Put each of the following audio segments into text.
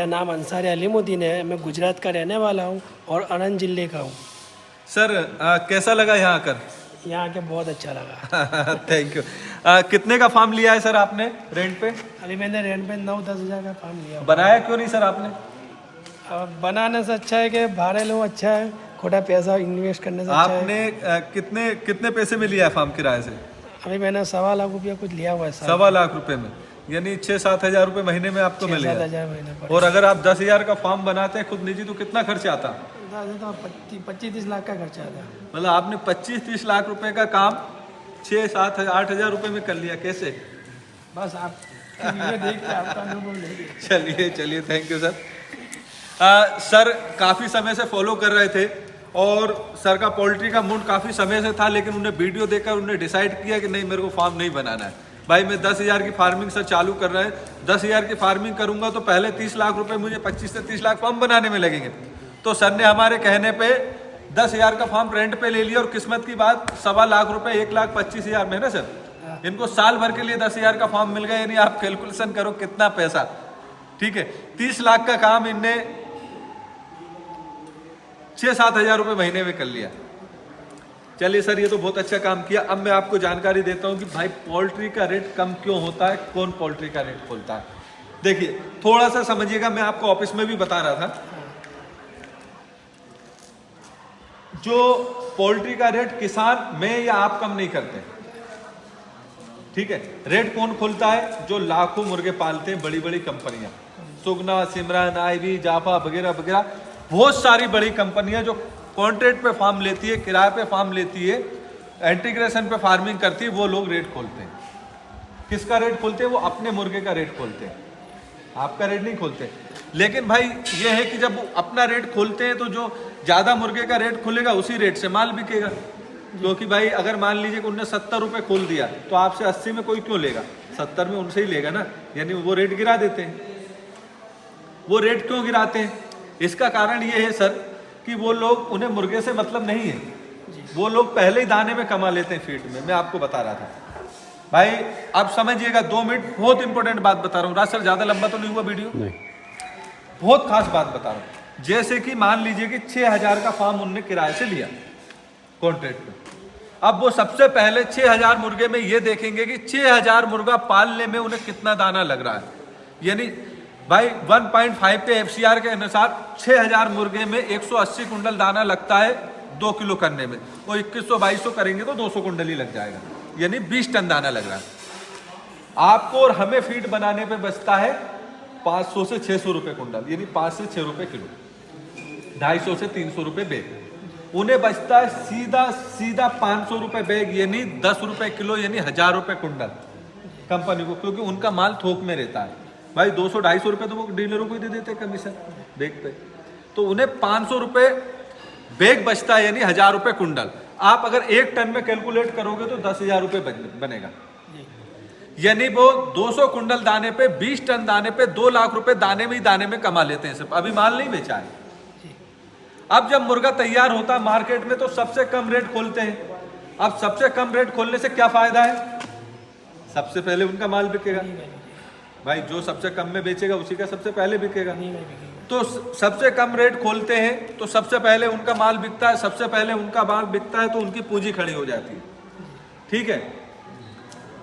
मेरा नाम अंसारी अलीमुद्दीन है। मैं गुजरात का रहने वाला हूँ और आनंद जिले का हूँ। सर कैसा लगा यहाँ आकर? यहाँ आके बहुत अच्छा लगा। Thank you. कितने का फार्म लिया है सर आपने रेंट पे? अभी मैंने रेंट पे 9-10 हज़ार का फार्म लिया। बनाया क्यों नहीं सर आपने? बनाने से अच्छा है कि भाड़े लो, अच्छा है, खोटा पैसा इन्वेस्ट करने से अच्छा है। आपने कितने कितने पैसे में लिया है फार्म किराए से? अभी मैंने 1.25 लाख रुपया कुछ लिया हुआ है। 1.25 लाख रुपए में, यानी 6-7 हजार रुपए महीने में आपको मिलेगा। 7,000 महीने पर। और अगर आप 10,000 का फार्म बनाते हैं खुद निजी तो कितना खर्च आता? 25-30 लाख का खर्चा आता। मतलब आपने 25-30 लाख रुपए का काम 6-7-8 हजार रुपए में कर लिया। कैसे? बस आप देख के आपका अनुभव लेंगे। चलिए थैंक यू सर। सर काफ़ी समय से फॉलो कर रहे थे और सर का पोल्ट्री का मूड काफ़ी समय से था, लेकिन उन्हें वीडियो देखकर उन्होंने डिसाइड किया कि नहीं, मेरे को फार्म नहीं बनाना है। भाई मैं 10,000 की फार्मिंग सर चालू कर रहे हैं। 10,000 की फार्मिंग करूंगा तो पहले 30 लाख रुपए मुझे 25 से 30 लाख फार्म बनाने में लगेंगे। तो सर ने हमारे कहने पे 10,000 का फार्म रेंट पे ले लिया और किस्मत की बात 1.25 लाख रुपए 1,25,000 में है ना सर। इनको साल भर के लिए 10,000 का फार्म मिल गया, यानी आप कैलकुलेशन करो कितना पैसा। ठीक है, 30 लाख का काम इनने 6-7 हजार रुपए महीने में कर लिया। चलिए सर, ये तो बहुत अच्छा काम किया। अब मैं आपको जानकारी देता हूं कि भाई पोल्ट्री का रेट कम क्यों होता है, कौन पोल्ट्री का रेट खोलता है। देखिए थोड़ा सा समझिएगा, मैं आपको ऑफिस में भी बता रहा था, जो पोल्ट्री का रेट किसान मैं या आप कम नहीं करते। ठीक है, रेट कौन खोलता है? जो लाखों मुर्गे पालते हैं, बड़ी बड़ी कंपनियां, सुगना, सिमरन, आईवी, जाफा वगैरह वगैरह, बहुत सारी बड़ी कंपनियां जो कॉन्ट्रैक्ट पे फार्म लेती है, किराए पे फार्म लेती है, इंटीग्रेशन पे फार्मिंग करती है, वो लोग रेट खोलते हैं। किसका रेट खोलते हैं? वो अपने मुर्गे का रेट खोलते हैं, आपका रेट नहीं खोलते। लेकिन भाई ये है कि जब वो अपना रेट खोलते हैं तो जो ज़्यादा मुर्गे का रेट खुलेगा उसी रेट से माल बिकेगा। क्योंकि भाई अगर मान लीजिए कि उनने 70 रुपये खोल दिया तो आपसे 80 में कोई क्यों लेगा? 70 में उनसे ही लेगा ना, यानी वो रेट गिरा देते हैं। वो रेट क्यों गिराते हैं? इसका कारण ये है सर कि वो लोग, उन्हें मुर्गे से मतलब नहीं है, वो लोग पहले ही दाने में कमा लेते हैं, फीड में। मैं आपको बता रहा था भाई, अब समझिएगा 2 मिनट, बहुत इंपॉर्टेंट बात बता रहा हूँ। राज सर ज़्यादा लंबा तो नहीं हुआ वीडियो? नहीं, बहुत खास बात बता रहा हूँ। जैसे कि मान लीजिए कि 6,000 का फार्म उनने किराए से लिया कॉन्ट्रैक्ट पे। अब वो सबसे पहले 6,000 मुर्गे में ये देखेंगे कि 6,000 मुर्गा पालने में उन्हें कितना दाना लग रहा है। यानी भाई 1.5 के FCR के अनुसार 6,000 मुर्गे में 180 कुंडल दाना लगता है 2 किलो करने में, और 2100-2200 करेंगे तो 200 कुंडल ही लग जाएगा, यानी 20 टन दाना लग रहा है आपको। और हमें फीड बनाने पे बचता है 500 से 600 रुपये कुंडल, यानी 5 से 6 रुपये किलो, 250 से 300 रुपये बैग। उन्हें बचता है सीधा 500 रुपये बैग, यानी 10 रुपये किलो, यानी 1,000 रुपये कुंडल कंपनी को, क्योंकि उनका माल थोक में रहता है। भाई 200-250 रुपये तो वो डीलरों को ही दे देते कमीशन बैग पे, तो उन्हें 500 रुपये बैग बचता है, यानी 1,000 रुपये कुंडल। आप अगर 1 टन में कैलकुलेट करोगे तो 10,000 रुपये बनेगा, यानी वो 200 कुंडल दाने पे, 20 टन दाने पे 2 लाख रुपए दाने में ही दाने में कमा लेते हैं सिर्फ। अभी माल नहीं बेचा है। अब जब मुर्गा तैयार होता है मार्केट में तो सबसे कम रेट खोलते हैं। अब सबसे कम रेट खोलने से क्या फायदा है? सबसे पहले उनका माल बिकेगा भाई, जो सबसे कम में बेचेगा उसी का सबसे पहले बिकेगा। तो सबसे कम रेट खोलते हैं तो सबसे पहले उनका माल बिकता है, सबसे पहले उनका माल बिकता है तो उनकी पूंजी खड़ी हो जाती है। ठीक है,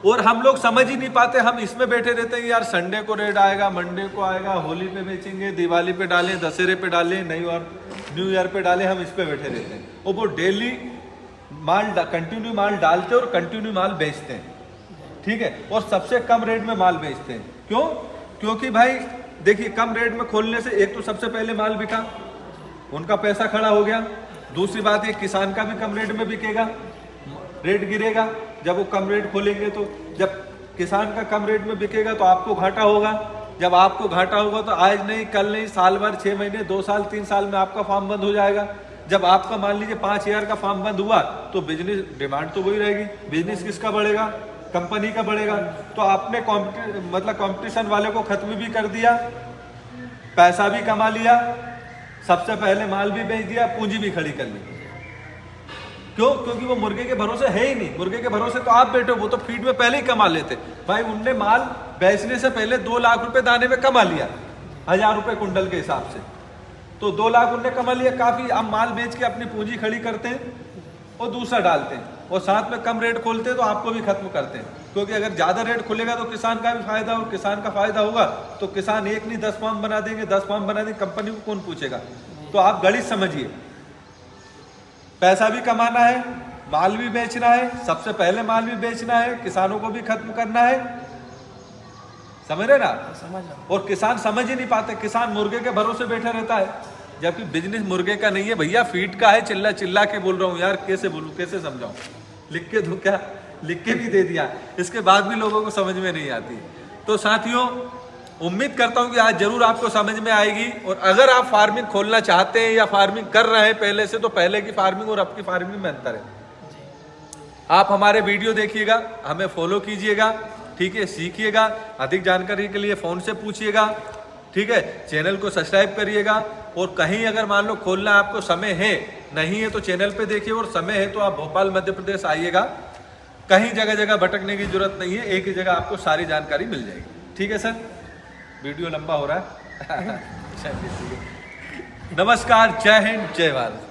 और हम लोग समझ ही नहीं पाते, हम इसमें बैठे रहते हैं यार संडे को रेट आएगा, मंडे को आएगा, होली पे बेचेंगे, दिवाली पे डालें, दशहरे पे डालें, न्यू ईयर पे डालें, हम इस पे बैठे रहते हैं। और वो डेली माल कंटिन्यू माल डालते हैं और कंटिन्यू माल बेचते हैं। ठीक है, और सबसे कम रेट में माल बेचते हैं। क्यों? क्योंकि भाई देखिए, कम रेट में खोलने से एक तो सबसे पहले माल बिका, उनका पैसा खड़ा हो गया। दूसरी बात ये, किसान का भी कम रेट में बिकेगा, रेट गिरेगा। जब वो कम रेट खोलेंगे तो जब किसान का कम रेट में बिकेगा तो आपको घाटा होगा। जब आपको घाटा होगा तो आज नहीं, कल नहीं, साल भर, 6 महीने, 2 साल, 3 साल में आपका फार्म बंद हो जाएगा। जब आपका मान लीजिए 5,000 का फार्म बंद हुआ तो बिजनेस डिमांड तो वही रहेगी। बिजनेस किसका बढ़ेगा? कंपनी का बढ़ेगा। तो आपने कंपटीशन वाले को खत्म भी कर दिया, पैसा भी कमा लिया, सबसे पहले माल भी बेच दिया, पूंजी भी खड़ी कर ली। क्यों? क्योंकि वो मुर्गे के भरोसे है ही नहीं। मुर्गे के भरोसे तो आप बैठे हो, वो तो फीड में पहले ही कमा लेते। भाई उनने माल बेचने से पहले 2 लाख रुपए दाने में कमा लिया, 1000 रुपए कुंटल के हिसाब से, तो 2 लाख उनने कमा लिया। काफी अब माल बेच के अपनी पूंजी खड़ी करते हैं और दूसरा डालते हैं, और साथ में कम रेट खोलते हैं तो आपको भी खत्म करते हैं, क्योंकि अगर ज्यादा रेट खुलेगा तो किसान का भी फायदा, और किसान का फायदा होगा तो किसान एक नहीं 10 फार्म बना देंगे, 10 फार्म बना देंगे, कंपनी को कौन पूछेगा। तो आप गणित समझिए, पैसा भी कमाना है, माल भी बेचना है, सबसे पहले माल भी बेचना है, किसानों को भी खत्म करना है, समझ रहे ना। समझ रहा हूँ। और किसान समझ ही नहीं पाते, किसान मुर्गे के भरोसे बैठा रहता है, जबकि बिजनेस मुर्गे का नहीं है भैया, फीड का है। चिल्ला चिल्ला के बोल रहा हूँ यार, कैसे बोलूँ, कैसे समझाऊं, लिख के दूं क्या, लिख के भी दे दिया, इसके बाद भी लोगों को समझ में नहीं आती। तो साथियों, उम्मीद करता हूं कि आज जरूर आपको समझ में आएगी। और अगर आप फार्मिंग खोलना चाहते हैं या फार्मिंग कर रहे हैं पहले से, तो पहले की फार्मिंग और अब की फार्मिंग में अंतर है। आप हमारे वीडियो देखिएगा, हमें फॉलो कीजिएगा, ठीक है, सीखिएगा, अधिक जानकारी के लिए फोन से पूछिएगा, ठीक है, चैनल को सब्सक्राइब करिएगा। और कहीं अगर मान लो खोलना आपको समय है, नहीं है तो चैनल पे देखिए, और समय है तो आप भोपाल मध्य प्रदेश आइएगा, कहीं जगह जगह भटकने की जरूरत नहीं है, एक ही जगह आपको सारी जानकारी मिल जाएगी। ठीक है सर, वीडियो लंबा हो रहा है। नमस्कार, जय हिंद, जय भारत।